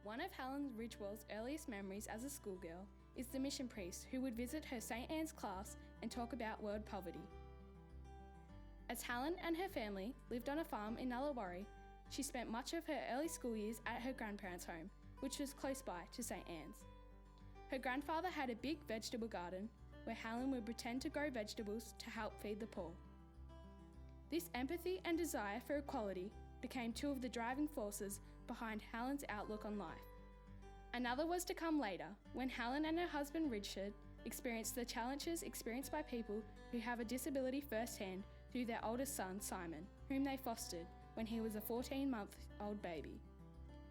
One of Helen Ridgwell's earliest memories as a schoolgirl is the mission priest who would visit her St Anne's class and talk about world poverty. As Helen and her family lived on a farm in Nullawarre, she spent much of her early school years at her grandparents' home, which was close by to St Anne's. Her grandfather had a big vegetable garden where Helen would pretend to grow vegetables to help feed the poor. This empathy and desire for equality became two of the driving forces behind Helen's outlook on life. Another was to come later, when Helen and her husband Richard experienced the challenges experienced by people who have a disability firsthand through their oldest son, Simon, whom they fostered when he was a 14-month-old baby.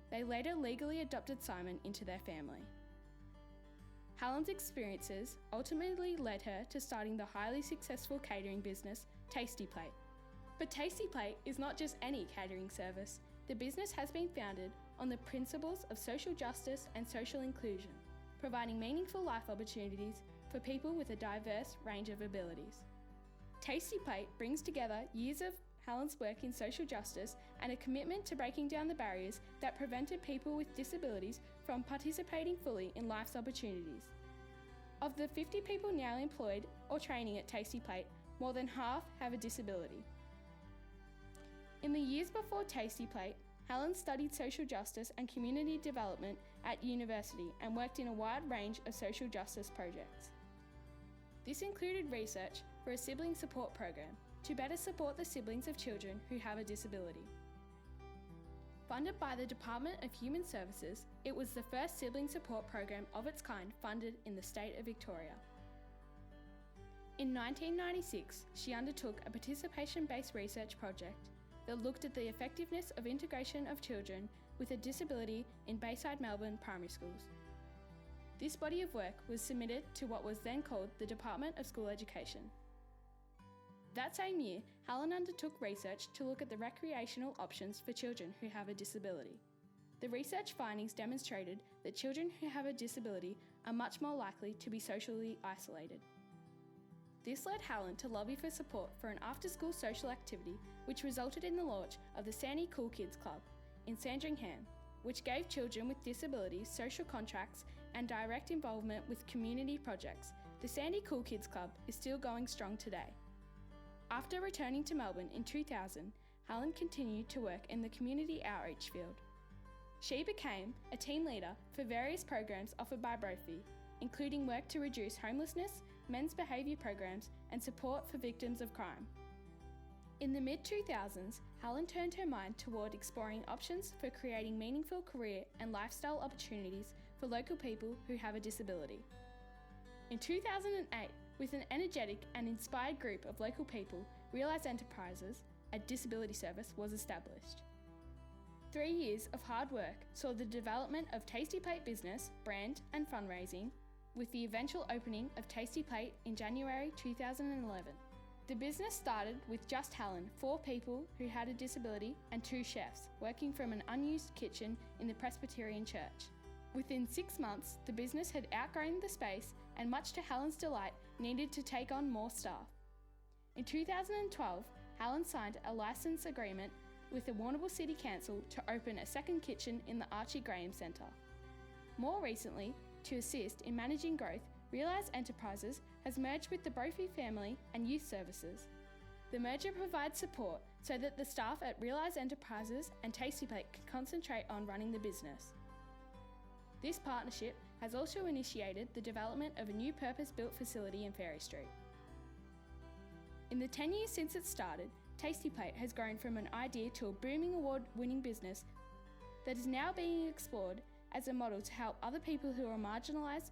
They later legally adopted Simon into their family. Helen's experiences ultimately led her to starting the highly successful catering business, Tasty Plate. But Tasty Plate is not just any catering service. The business has been founded on the principles of social justice and social inclusion, providing meaningful life opportunities for people with a diverse range of abilities. Tasty Plate brings together years of Helen's work in social justice and a commitment to breaking down the barriers that prevented people with disabilities from participating fully in life's opportunities. Of the 50 people now employed or training at Tasty Plate, more than half have a disability. In the years before Tasty Plate, Helen studied social justice and community development at university and worked in a wide range of social justice projects. This included research for a sibling support program to better support the siblings of children who have a disability. Funded by the Department of Human Services, it was the first sibling support program of its kind funded in the state of Victoria. In 1996, she undertook a participation-based research project that looked at the effectiveness of integration of children with a disability in Bayside Melbourne primary schools. This body of work was submitted to what was then called the Department of School Education. That same year, Helen undertook research to look at the recreational options for children who have a disability. The research findings demonstrated that children who have a disability are much more likely to be socially isolated. This led Helen to lobby for support for an after-school social activity which resulted in the launch of the Sandy Cool Kids Club in Sandringham, which gave children with disabilities social contracts and direct involvement with community projects. The Sandy Cool Kids Club is still going strong today. After returning to Melbourne in 2000, Helen continued to work in the community outreach field. She became a team leader for various programs offered by Brophy, including work to reduce homelessness, men's behaviour programs, and support for victims of crime. In the mid-2000s, Helen turned her mind toward exploring options for creating meaningful career and lifestyle opportunities for local people who have a disability. In 2008, with an energetic and inspired group of local people, Realise Enterprises, a disability service, was established. 3 years of hard work saw the development of Tasty Plate business, brand and fundraising, with the eventual opening of Tasty Plate in January 2011. The business started with just Helen, 4 people who had a disability, and 2 chefs, working from an unused kitchen in the Presbyterian Church. Within 6 months, the business had outgrown the space and, much to Helen's delight, needed to take on more staff. In 2012, Helen signed a licence agreement with the Warrnambool City Council to open a second kitchen in the Archie Graham Centre. More recently, to assist in managing growth, Realise Enterprises has merged with the Brophy Family and Youth Services. The merger provides support so that the staff at Realise Enterprises and Tasty Plate can concentrate on running the business. This partnership has also initiated the development of a new purpose-built facility in Ferry Street. In the 10 years since it started, Tasty Plate has grown from an idea to a booming award-winning business that is now being explored as a model to help other people who are marginalised,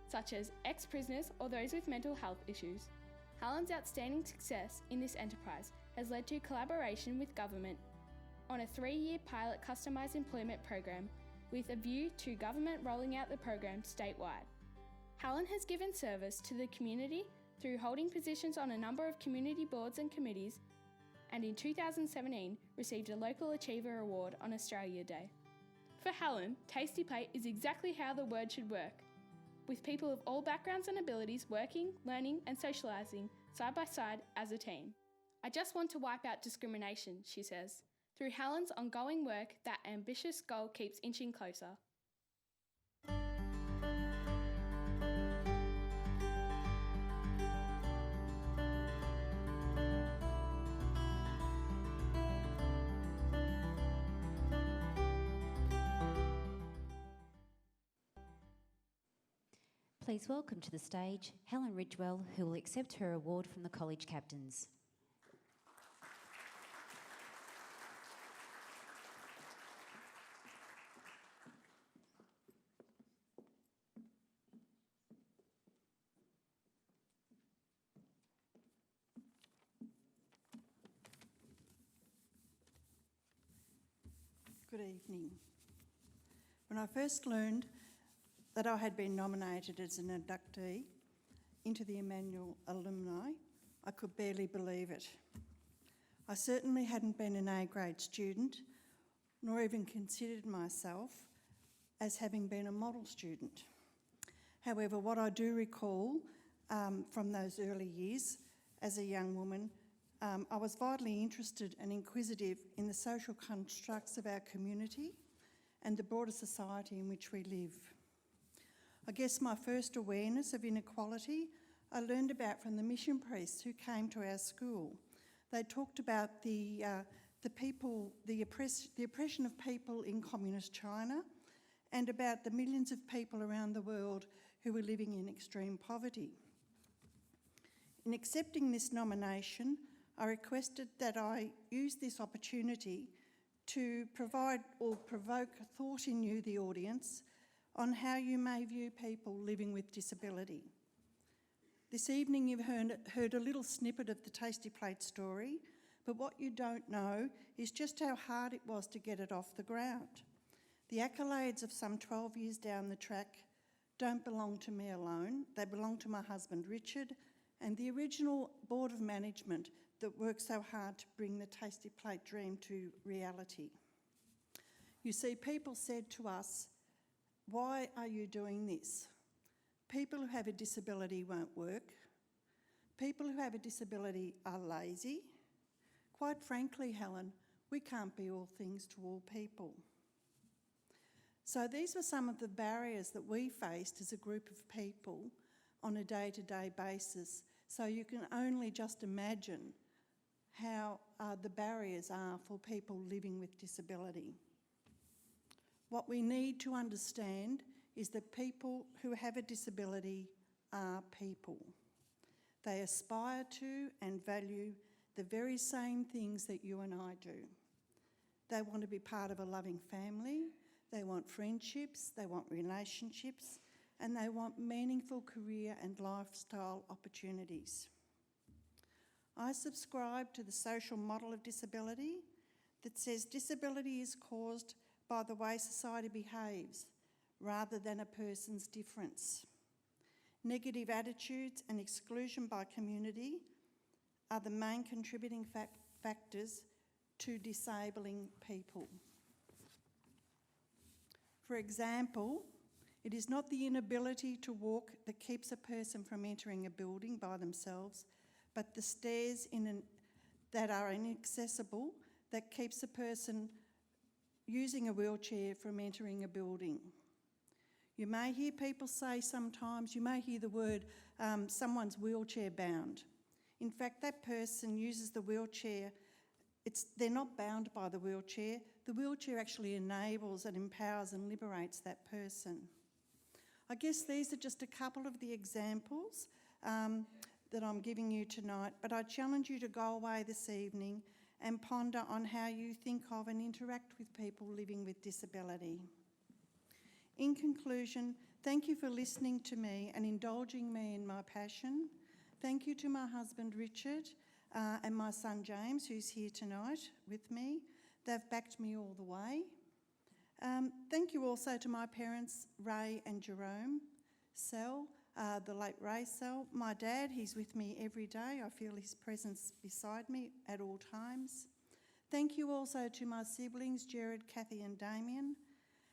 such as ex-prisoners or those with mental health issues. Helen's outstanding success in this enterprise has led to collaboration with government on a 3-year pilot customised employment program with a view to government rolling out the program statewide. Helen has given service to the community through holding positions on a number of community boards and committees, and in 2017 received a Local Achiever Award on Australia Day. For Helen, Tasty Plate is exactly how the word should work, with people of all backgrounds and abilities working, learning and socialising side by side as a team. "I just want to wipe out discrimination," she says. Through Helen's ongoing work, that ambitious goal keeps inching closer. Please welcome to the stage Helen Ridgwell, who will accept her award from the college captains. Good evening. When I first learned that I had been nominated as an inductee into the Emmanuel Alumni, I could barely believe it. I certainly hadn't been an A-grade student, nor even considered myself as having been a model student. However, what I do recall from those early years as a young woman, I was vitally interested and inquisitive in the social constructs of our community and the broader society in which we live. I guess my first awareness of inequality I learned about from the mission priests who came to our school. They talked about the oppression of people in communist China and about the millions of people around the world who were living in extreme poverty. In accepting this nomination, I requested that I use this opportunity to provide or provoke thought in you, the audience, on how you may view people living with disability. This evening you've heard a little snippet of the Tasty Plate story, but what you don't know is just how hard it was to get it off the ground. The accolades of some 12 years down the track don't belong to me alone. They belong to my husband Richard and the original board of management that worked so hard to bring the Tasty Plate dream to reality. You see, people said to us, "Why are you doing this? People who have a disability won't work. People who have a disability are lazy. Quite frankly, Helen, we can't be all things to all people." So these were some of the barriers that we faced as a group of people on a day-to-day basis. So you can only just imagine how the barriers are for people living with disability. What we need to understand is that people who have a disability are people. They aspire to and value the very same things that you and I do. They want to be part of a loving family, they want friendships, they want relationships, and they want meaningful career and lifestyle opportunities. I subscribe to the social model of disability that says disability is caused by the way society behaves rather than a person's difference. Negative attitudes and exclusion by community are the main contributing factors to disabling people. For example, it is not the inability to walk that keeps a person from entering a building by themselves, but the stairs that are inaccessible that keeps a person using a wheelchair from entering a building. You may hear people say sometimes, you may hear the word, someone's wheelchair bound. In fact, that person uses the wheelchair, they're not bound by the wheelchair actually enables and empowers and liberates that person. I guess these are just a couple of the examples that I'm giving you tonight, but I challenge you to go away this evening and ponder on how you think of and interact with people living with disability. In conclusion, thank you for listening to me and indulging me in my passion. Thank you to my husband Richard and my son James, who's here tonight with me. They've backed me all the way. Thank you also to my parents, Ray and Jerome Sell, the late Ray Sell. My dad, he's with me every day. I feel his presence beside me at all times. Thank you also to my siblings, Jared, Kathy and Damien.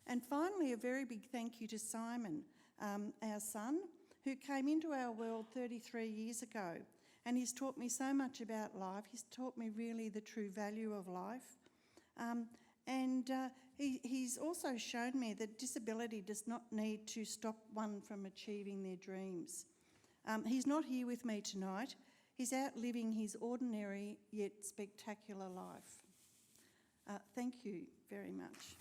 And finally, a very big thank you to Simon, our son, who came into our world 33 years ago. And he's taught me so much about life. He's taught me really the true value of life. He's also shown me that disability does not need to stop one from achieving their dreams. He's not here with me tonight. He's out living his ordinary yet spectacular life. Thank you very much.